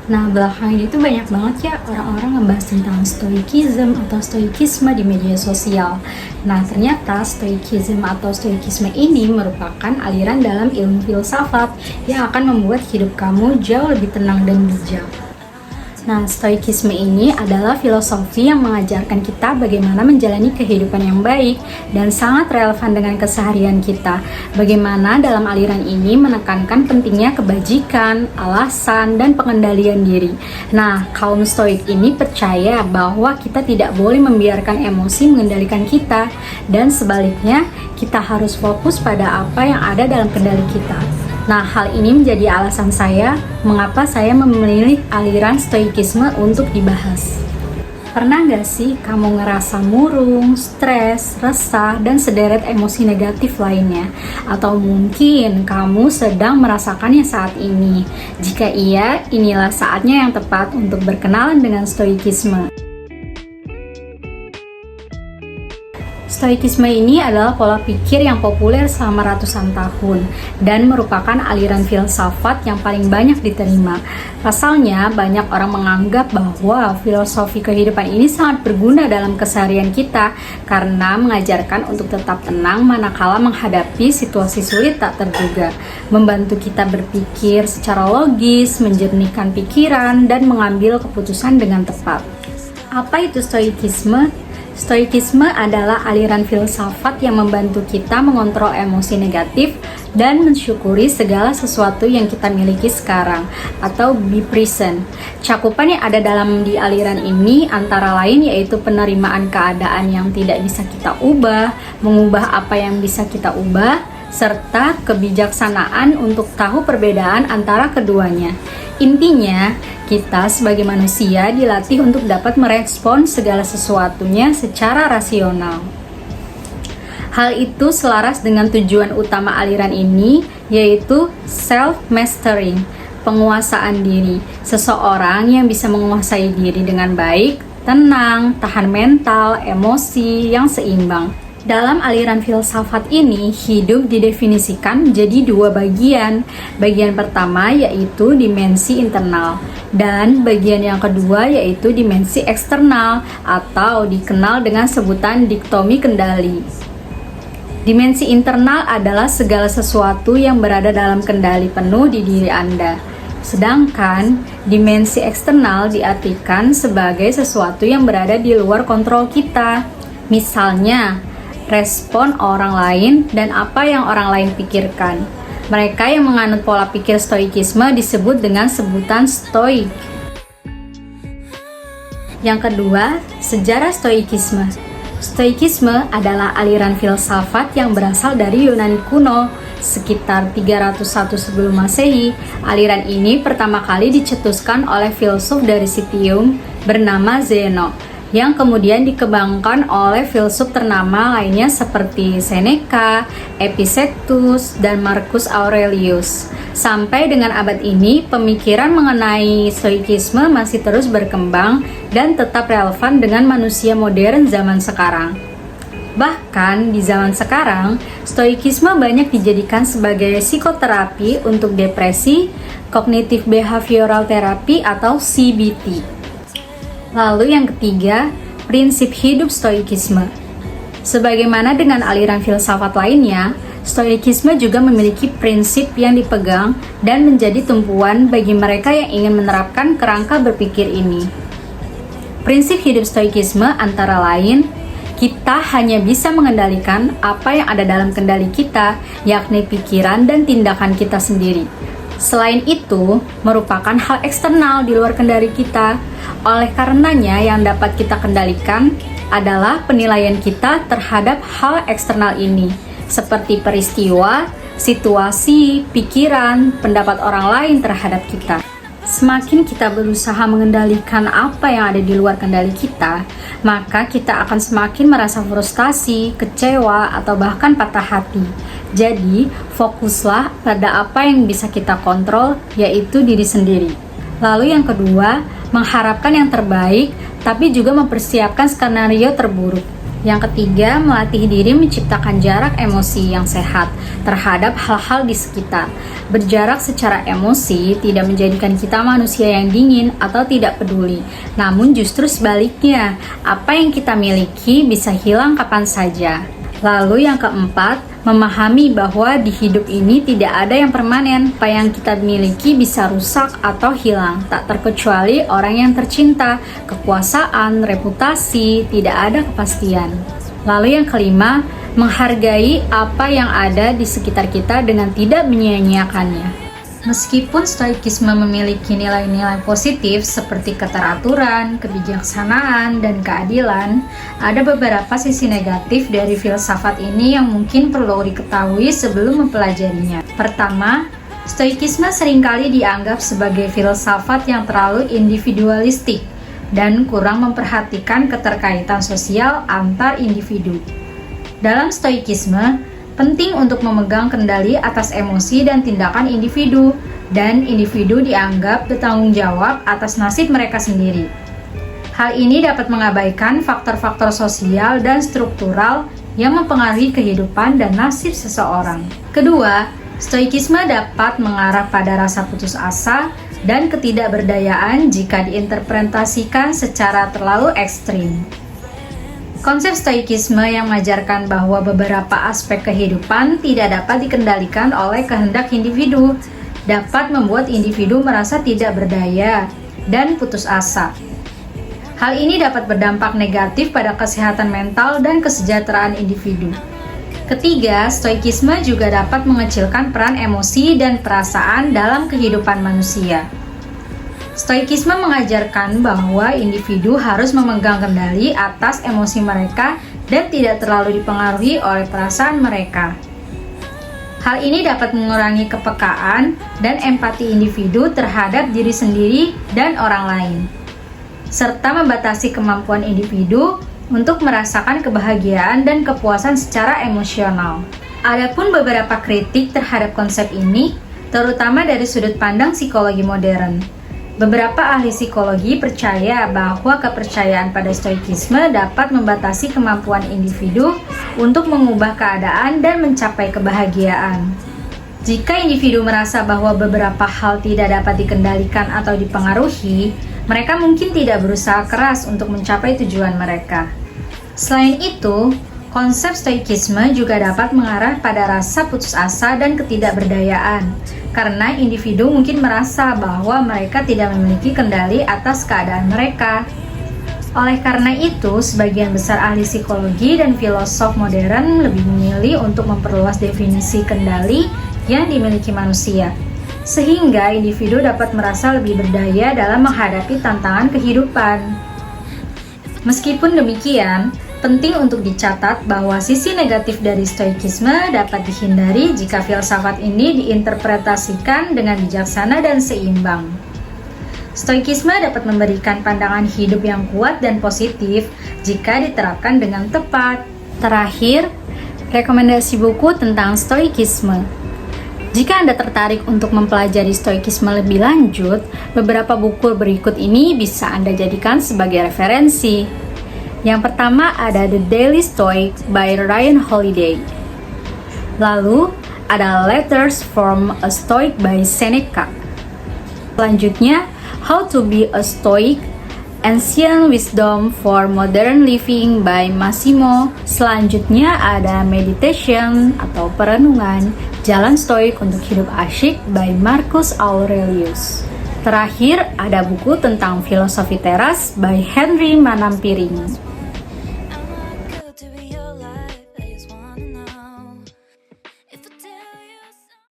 Nah, belakangan ini tuh banyak banget ya orang-orang ngebahas tentang stoikism atau stoikisme di media sosial. Nah, ternyata stoikism atau stoikisme ini merupakan aliran dalam ilmu filsafat yang akan membuat hidup kamu jauh lebih tenang dan bijak. Nah, stoikisme ini adalah filosofi yang mengajarkan kita bagaimana menjalani kehidupan yang baik dan sangat relevan dengan keseharian kita. Bagaimana dalam aliran ini menekankan pentingnya kebajikan, alasan, dan pengendalian diri. Nah, kaum stoik ini percaya bahwa kita tidak boleh membiarkan emosi mengendalikan kita, dan sebaliknya kita harus fokus pada apa yang ada dalam kendali kita. Nah, hal ini menjadi alasan saya mengapa saya memilih aliran stoikisme untuk dibahas. Pernah gak sih kamu ngerasa murung, stres, resah, dan sederet emosi negatif lainnya? Atau mungkin kamu sedang merasakannya saat ini? Jika iya, inilah saatnya yang tepat untuk berkenalan dengan stoikisme. Stoikisme ini adalah pola pikir yang populer selama ratusan tahun dan merupakan aliran filsafat yang paling banyak diterima. Pasalnya, banyak orang menganggap bahwa filosofi kehidupan ini sangat berguna dalam keseharian kita karena mengajarkan untuk tetap tenang manakala menghadapi situasi sulit tak terduga, membantu kita berpikir secara logis, menjernihkan pikiran, dan mengambil keputusan dengan tepat. Apa itu stoikisme? Stoikisme adalah aliran filsafat yang membantu kita mengontrol emosi negatif dan mensyukuri segala sesuatu yang kita miliki sekarang, atau be present. Cakupan yang ada dalam di aliran ini antara lain yaitu penerimaan keadaan yang tidak bisa kita ubah, mengubah apa yang bisa kita ubah, serta kebijaksanaan untuk tahu perbedaan antara keduanya. Intinya, kita sebagai manusia dilatih untuk dapat merespons segala sesuatunya secara rasional. Hal itu selaras dengan tujuan utama aliran ini, yaitu self-mastering, penguasaan diri. Seseorang yang bisa menguasai diri dengan baik, tenang, tahan mental, emosi yang seimbang. Dalam aliran filsafat ini, hidup didefinisikan menjadi dua bagian. Bagian pertama yaitu dimensi internal, dan bagian yang kedua yaitu dimensi eksternal atau dikenal dengan sebutan dikotomi kendali. Dimensi internal adalah segala sesuatu yang berada dalam kendali penuh di diri Anda. Sedangkan dimensi eksternal diartikan sebagai sesuatu yang berada di luar kontrol kita. Misalnya, respon orang lain dan apa yang orang lain pikirkan. Mereka yang menganut pola pikir stoikisme disebut dengan sebutan stoik. Yang kedua, sejarah stoikisme. Stoikisme adalah aliran filsafat yang berasal dari Yunani kuno, sekitar 301 sebelum Masehi. Aliran ini pertama kali dicetuskan oleh filsuf dari Citium bernama Zeno, yang kemudian dikembangkan oleh filsuf ternama lainnya seperti Seneca, Epictetus, dan Marcus Aurelius. Sampai dengan abad ini, pemikiran mengenai stoikisme masih terus berkembang dan tetap relevan dengan manusia modern zaman sekarang. Bahkan di zaman sekarang, stoikisme banyak dijadikan sebagai psikoterapi untuk depresi, cognitive behavioral therapy atau CBT. Lalu yang ketiga, prinsip hidup stoikisme. Sebagaimana dengan aliran filsafat lainnya, stoikisme juga memiliki prinsip yang dipegang dan menjadi tumpuan bagi mereka yang ingin menerapkan kerangka berpikir ini. Prinsip hidup stoikisme antara lain, kita hanya bisa mengendalikan apa yang ada dalam kendali kita, yakni pikiran dan tindakan kita sendiri. Selain itu, merupakan hal eksternal di luar kendali kita. Oleh karenanya, yang dapat kita kendalikan adalah penilaian kita terhadap hal eksternal ini, seperti peristiwa, situasi, pikiran, pendapat orang lain terhadap kita. Semakin kita berusaha mengendalikan apa yang ada di luar kendali kita, maka kita akan semakin merasa frustasi, kecewa, atau bahkan patah hati. Jadi, fokuslah pada apa yang bisa kita kontrol, yaitu diri sendiri. Lalu yang kedua, mengharapkan yang terbaik, tapi juga mempersiapkan skenario terburuk. Yang ketiga, melatih diri menciptakan jarak emosi yang sehat terhadap hal-hal di sekitar. Berjarak secara emosi tidak menjadikan kita manusia yang dingin atau tidak peduli, namun justru sebaliknya, apa yang kita miliki bisa hilang kapan saja. Lalu yang keempat, memahami bahwa di hidup ini tidak ada yang permanen. Apa yang kita miliki bisa rusak atau hilang, tak terkecuali orang yang tercinta, kekuasaan, reputasi, tidak ada kepastian. Lalu yang kelima, menghargai apa yang ada di sekitar kita dengan tidak menyia-nyiakannya. Meskipun stoikisme memiliki nilai-nilai positif seperti keteraturan, kebijaksanaan, dan keadilan, ada beberapa sisi negatif dari filsafat ini yang mungkin perlu diketahui sebelum mempelajarinya. Pertama, stoikisme seringkali dianggap sebagai filsafat yang terlalu individualistik dan kurang memperhatikan keterkaitan sosial antar individu. Dalam stoikisme, penting untuk memegang kendali atas emosi dan tindakan individu, dan individu dianggap bertanggung jawab atas nasib mereka sendiri. Hal ini dapat mengabaikan faktor-faktor sosial dan struktural yang mempengaruhi kehidupan dan nasib seseorang. Kedua, stoikisme dapat mengarah pada rasa putus asa dan ketidakberdayaan jika diinterpretasikan secara terlalu ekstrim. Konsep stoikisme yang mengajarkan bahwa beberapa aspek kehidupan tidak dapat dikendalikan oleh kehendak individu dapat membuat individu merasa tidak berdaya dan putus asa. Hal ini dapat berdampak negatif pada kesehatan mental dan kesejahteraan individu. Ketiga, stoikisme juga dapat mengecilkan peran emosi dan perasaan dalam kehidupan manusia. Stoikisme mengajarkan bahwa individu harus memegang kendali atas emosi mereka dan tidak terlalu dipengaruhi oleh perasaan mereka. Hal ini dapat mengurangi kepekaan dan empati individu terhadap diri sendiri dan orang lain, serta membatasi kemampuan individu untuk merasakan kebahagiaan dan kepuasan secara emosional. Adapun beberapa kritik terhadap konsep ini, terutama dari sudut pandang psikologi modern. Beberapa ahli psikologi percaya bahwa kepercayaan pada stoikisme dapat membatasi kemampuan individu untuk mengubah keadaan dan mencapai kebahagiaan. Jika individu merasa bahwa beberapa hal tidak dapat dikendalikan atau dipengaruhi, mereka mungkin tidak berusaha keras untuk mencapai tujuan mereka. Selain itu, konsep stoikisme juga dapat mengarah pada rasa putus asa dan ketidakberdayaan, karena individu mungkin merasa bahwa mereka tidak memiliki kendali atas keadaan mereka. Oleh karena itu, sebagian besar ahli psikologi dan filosof modern lebih memilih untuk memperluas definisi kendali yang dimiliki manusia, sehingga individu dapat merasa lebih berdaya dalam menghadapi tantangan kehidupan. Meskipun demikian, penting untuk dicatat bahwa sisi negatif dari stoikisme dapat dihindari jika filsafat ini diinterpretasikan dengan bijaksana dan seimbang. Stoikisme dapat memberikan pandangan hidup yang kuat dan positif jika diterapkan dengan tepat. Terakhir, rekomendasi buku tentang stoikisme. Jika Anda tertarik untuk mempelajari stoikisme lebih lanjut, beberapa buku berikut ini bisa Anda jadikan sebagai referensi. Yang pertama ada The Daily Stoic by Ryan Holiday. Lalu ada Letters from a Stoic by Seneca. Selanjutnya, How to be a Stoic, Ancient Wisdom for Modern Living by Massimo. Selanjutnya ada Meditation atau Perenungan, Jalan Stoik untuk Hidup Asyik by Marcus Aurelius. Terakhir ada buku tentang filosofi teras by Henry Manampiring.